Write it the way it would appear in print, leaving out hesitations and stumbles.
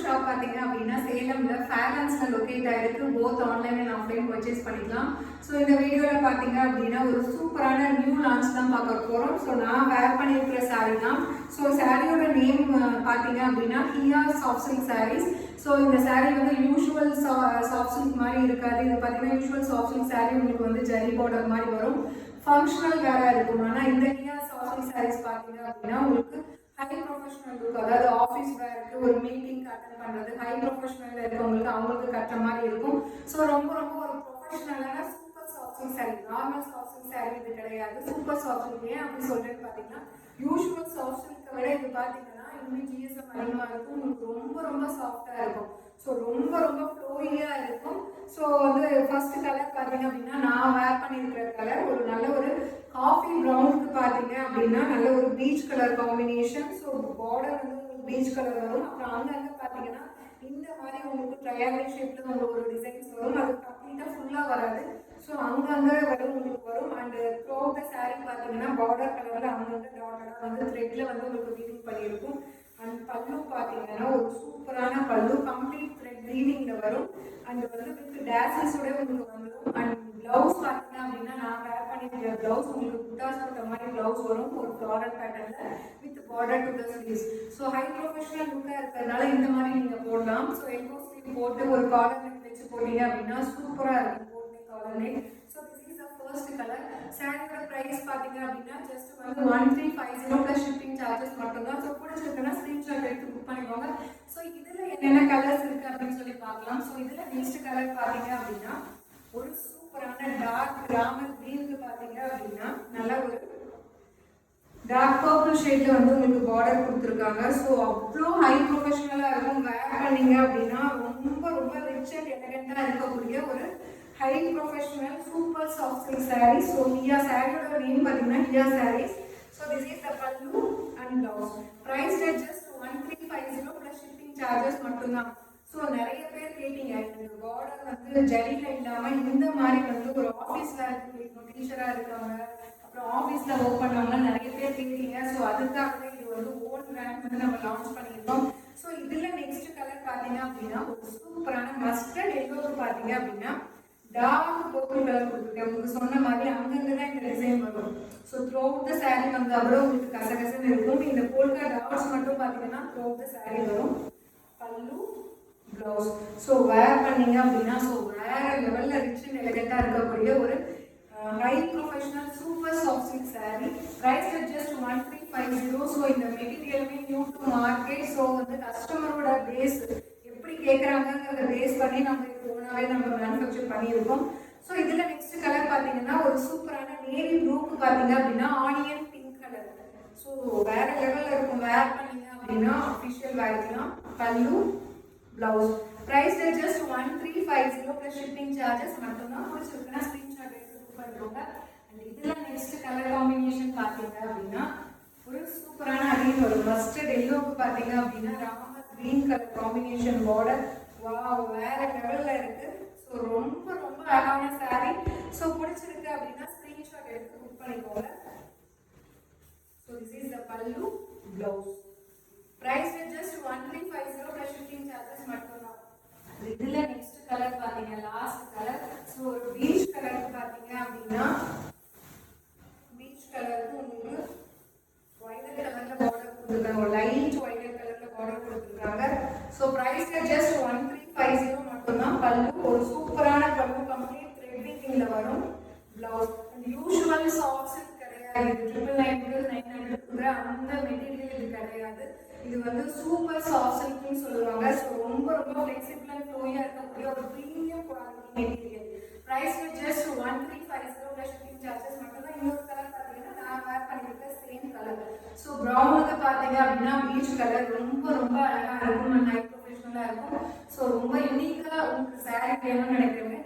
Shop பார்த்தீங்க அப்படின்னா சேலம்ல ஃபேர்லான்ஸ்ல locate ஆயிருக்கு. Both online and offline purchase பண்ணிக்கலாம். ஸோ இந்த வீடியோவில் பார்த்தீங்க அப்படின்னா ஒரு சூப்பரான நியூ லான்ச் தான் பார்க்க போகிறோம். ஸோ நான் வேர் பண்ணியிருக்கிற சாரீ தான். ஸோ சாரியோட நேம் பார்த்தீங்க அப்படின்னா ஹியா சாஃப்ட் சில்க் சாரீஸ். ஸோ இந்த சாரீ வந்து யூஷுவல் சாஃப்ட் சில்க் மாதிரி இருக்காது. இது பார்த்தீங்கன்னா யூஷுவல் சாஃப்ட் சில்க் சாரீ உங்களுக்கு வந்து ஜரி பார்டர் மாதிரி வரும். ஃபங்க்ஷனல் வேற இருக்கும். ஆனால் இந்த ஹியா சாஃப்ட் சில்க் சாரீஸ் பார்த்தீங்க அப்படின்னா உங்களுக்கு ஹை ப்ரொஃபஷனல் லுக், அதாவது ஆஃபீஸ் வேருக்கு ஒரு மீட்டிங் அட்டென்ட் பண்ணுறது, ஹை ப்ரொஃபஷனல் இருக்கவங்களுக்கு அவங்களுக்கு கட்டுற மாதிரி இருக்கும். ஸோ ரொம்ப ரொம்ப ஒரு ப்ரொஃபஷனலான super soft silk sari. Normal soft silk sari இது கிடையாது. Super soft silk. ஏன் அப்படி சொல்றேன்னு பார்த்தீங்கன்னா யூஷுவல் சாஃப்ட் சில்கை விட இது பார்த்தீங்கன்னா இன்னும் ஜிஎஸ்எம் அதிகமாக இருக்கும். உங்களுக்கு ரொம்ப ரொம்ப சாஃப்டாக இருக்கும். ஸோ ரொம்ப ரொம்ப ஃப்ளோயியாக இருக்கும். ஸோ வந்து ஃபர்ஸ்ட் கலர் பார்த்தீங்க அப்படின்னா நான் வேர் பண்ணியிருக்கிற கலர் ஒரு நல்ல ஒரு காஃபி ப்ரௌனுக்கு பார்த்தீங்க அப்படின்னா நல்ல ஒரு peach colour combination. So border வந்து உங்களுக்கு பீச் கலர் வரும். அப்புறம் அங்கங்கே பார்த்தீங்கன்னா இந்த மாதிரி உங்களுக்கு ட்ரையாங்கிள் ஷேப்ல உங்களுக்கு ஒரு டிசைன்ஸ் வரும். அது கம்ப்ளீட்டாக ஃபுல்லாக வராது. ஸோ அங்கங்கே வரும் உங்களுக்கு வரும். அண்ட் த்ரோட் சாரீ பார்த்தீங்கன்னா பார்டர் கலரில் அங்கங்கே டாட்டடாக வந்து த்ரெட்டில் வந்து உங்களுக்கு வீவிங் பண்ணியிருக்கும். அண்ட் பல்லு பார்த்தீங்கன்னா ஒரு சூப்பரான பல்லு, கம்ப்ளீட் த்ரெட் வீவிங்கில் வரும். அண்ட் வந்து வித் டேசஸோட உங்களுக்கு வந்துடும். அண்ட் ப்ளவுஸ் பார்த்தீங்க அப்படின்னா நான் வேர் பண்ணியிருக்கிற ப்ளவுஸ் உங்களுக்கு புட்டாஸ் போட்ட மாதிரி ப்ளவுஸ் வரும் ஒரு ஃப்ளாரல் பேட்டர்னில் with border to the sleeves. So high professional லுக்காக இருக்கிறதுனால இந்த மாதிரி நீங்கள் போடலாம். ஸோ எல்போ ஸ்லீவ் போட்டு ஒரு காலர் நெக் வச்சு போட்டீங்க அப்படின்னா சூப்பராக இருக்கும் போட்டு collar neck. So this is the first colour. சாரியோட ப்ரைஸ் பார்த்தீங்க அப்படின்னா ஜஸ்ட் வந்து 1350 ப்ளஸ் ஷிப்பிங் சார்ஜஸ் மட்டும்தான். ஸோ பிடிச்சிருக்குன்னா ஸ்க்ரீன்ஷாட் எடுத்து புக் பண்ணிக்கோங்க. ஸோ இதில் என்னென்ன கலர்ஸ் இருக்குது அப்படின்னு சொல்லி பார்க்கலாம். ஸோ இதில் நெக்ஸ்ட் கலர் பார்த்தீங்க அப்படின்னா ஒரு சூப்பரான டார்க் ராமர் கிரீனுக்கு பார்த்தீங்க அப்படின்னா நல்ல ஒரு டார்க் பர்பிள் ஷேட்ல வந்து உங்களுக்கு பார்டர் கொடுத்துருக்காங்க. ஸோ அவ்வளோ ஹை ப்ரொஃபஷனலாக இருக்கும். வேர் பண்ணீங்க அப்படின்னா ரொம்ப ரொம்ப ரிச் அண்ட் எலகெண்டாக இருக்கக்கூடிய ஒரு high professional super soft silk sari. So Hiya சாரியோட நேம் பார்த்தீங்கன்னா Hiya saris. So this is the pallu and blouse. Price just 1350 plus shipping charges மட்டும்தான். ஸோ நிறைய பேர் கேட்டீங்க இந்த பார்டர் வந்து ஜரியில இல்லாமல் இந்த மாதிரி வந்து ஒரு ஆஃபீஸில் இருக்கணும், டீச்சராக இருக்காங்க, அப்புறம் ஆஃபீஸில் ஒர்க் பண்ணுவாங்க, நிறைய பேர் கேட்டீங்க. ஸோ அதுக்காகவே இது வந்து ஓன் பிராண்ட் வந்து நம்ம லான்ச் பண்ணியிருக்கோம். ஸோ இதில் நெக்ஸ்ட் கலர் பார்த்தீங்க அப்படின்னா ஒரு சூப்பரான மஸ்டர்ட் எல்லோரு பார்த்தீங்க அப்படின்னா டார்க் பர்பிள் கலர் கொடுத்துருக்கேன். உங்களுக்கு சொன்ன மாதிரி அங்கங்கே தான் இந்த டிசைன் வரும். ஸோ த்ரூ த சாரீ வந்து அவ்வளோ உங்களுக்கு கசகசன்னு இருக்கும். இந்த போல்கா டாட்ஸ் மட்டும் பார்த்தீங்கன்னா த்ரூ த சாரீ வரும். பல்லு பிளவுஸ். ஸோ வேர் பண்ணீங்க அப்படின்னா ஸோ வேற லெவலில் ரிச் அண்ட் எலிகெண்டாக இருக்கக்கூடிய ஒரு high professional super soft silk sari. Price just 1350. So இந்த மெட்டீரியலுமே நியூ டு மார்க்கெட். ஸோ வந்து கஸ்டமரோட பேஸ் எப்படி கேட்குறாங்கிறத பேஸ் பண்ணி நம்ம இது ஓனாகவே நம்ம மேனுஃபேக்சர் பண்ணியிருக்கோம். ஸோ இதில் நெக்ஸ்ட் கலர் பார்த்தீங்கன்னா ஒரு சூப்பரான நேவி ப்ளூக்கு பார்த்தீங்க அப்படின்னா ஆனியன் பிங்க் கலர். ஸோ வேற லெவலில் இருக்கும். வேர் பண்ணீங்க அப்படின்னா அஃபிஷியல் வேர்க்கலாம். Pallu blouse. Price just 1350 plus shipping charges மட்டும்தான். பிடிச்சிருக்குன்னா ஸ்க்ரீன்ஷாட் எடுத்து புக் பண்ணிக்கோங்க. அண்ட் இதில் நெக்ஸ்ட் கலர் காம்பினேஷன் பார்த்தீங்க அப்படின்னா ஒரு சூப்பரான அடியில் ஒரு மஸ்டர்ட் எல்லோவுக்கு பார்த்தீங்க அப்படின்னா Ramar green colour combination border. Wow, வேற லெவலில் இருக்கு. ஸோ ரொம்ப ரொம்ப அழகான சாரீ. ஸோ பிடிச்சிருக்கு அப்படின்னா ஸ்க்ரீன்ஷாட் எடுத்து புக் பண்ணிக்கோங்க. So this is the pallu blouse. Price just 1350 plus shipping charges மட்டும்தான். இதில் நெக்ஸ்ட் கலர் பார்த்தீங்க லாஸ்ட் கலர். ஸோ ஒரு பீச் கலருக்கு பார்த்தீங்க அப்படின்னா பீச் கலருக்கு உங்களுக்கு ஒயிட் கலரில் பார்டர் கொடுத்துருக்காங்க. லைட் ஒயிட் கலரில் பார்டர் கொடுத்துருக்காங்க. ஸோ ப்ரைஸ் ஜஸ்ட் 1350 மட்டும்தான். பல்லு ஒரு சூப்பரான பல்லு, கம்ப்ளீட் த்ரெட் வீவிங்ல வரும். பிளவுஸ் யூஷுவல் சாஃப்ட் சில்க் கிடையாது. இது 999 அந்த மெட்டீரியல் இது கிடையாது. இது வந்து சூப்பர் சாஃப்ட் சில்க்னு சொல்லுவாங்க. ஸோ ரொம்ப ரொம்ப ஃப்ளெக்சிபிள் அண்ட் ஃப்ளோயாக இருக்கக்கூடிய ஒரு premium quality material. Price just 1350 plus shipping charges மட்டும்தான். இன்னொரு கலர் பார்த்தீங்கன்னா நான் வேர் பண்ணியிருக்க சேம் கலர். ஸோ ப்ரௌனுக்கு பார்த்தீங்க அப்படின்னா பீச் கலர் ரொம்ப ரொம்ப அழகாக இருக்கும் அண்ட் ஹை ப்ரொஃபஷனலாக இருக்கும். ஸோ ரொம்ப யூனிக்காக உங்களுக்கு சாரீ வேணும்னு நினைக்கிறேன்.